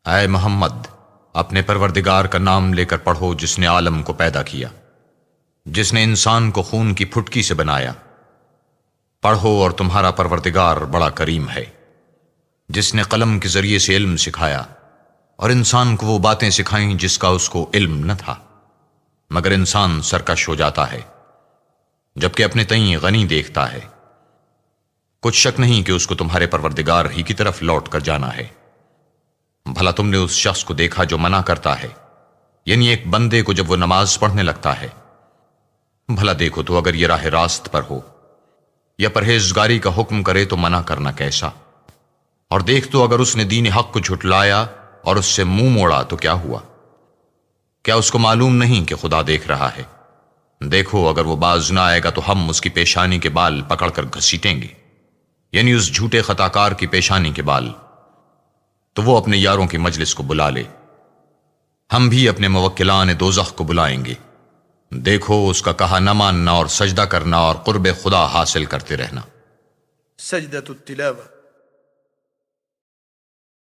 اے محمد، اپنے پروردگار کا نام لے کر پڑھو جس نے عالم کو پیدا کیا، جس نے انسان کو خون کی پھٹکی سے بنایا۔ پڑھو اور تمہارا پروردگار بڑا کریم ہے، جس نے قلم کے ذریعے سے علم سکھایا اور انسان کو وہ باتیں سکھائیں جس کا اس کو علم نہ تھا، مگر انسان سرکش ہو جاتا ہے جبکہ اپنے تئیں غنی دیکھتا ہے۔ کچھ شک نہیں کہ اس کو تمہارے پروردگار ہی کی طرف لوٹ کر جانا ہے۔ بھلا تم نے اس شخص کو دیکھا جو منع کرتا ہے، یعنی ایک بندے کو جب وہ نماز پڑھنے لگتا ہے؟ بھلا دیکھو تو اگر یہ راہ راست پر ہو یا پرہیزگاری کا حکم کرے تو منع کرنا کیسا؟ اور دیکھ تو اگر اس نے دین حق کو جھٹلایا اور اس سے منہ موڑا تو کیا ہوا؟ کیا اس کو معلوم نہیں کہ خدا دیکھ رہا ہے؟ دیکھو اگر وہ باز نہ آئے گا تو ہم اس کی پیشانی کے بال پکڑ کر گھسیٹیں گے، یعنی اس جھوٹے خطاکار کی پیشانی کے بال، تو وہ اپنے یاروں کی مجلس کو بلا لے، ہم بھی اپنے موکلان دوزخ کو بلائیں گے۔ دیکھو اس کا کہا نہ ماننا اور سجدہ کرنا اور قرب خدا حاصل کرتے رہنا۔ سجدۃ التلاوہ۔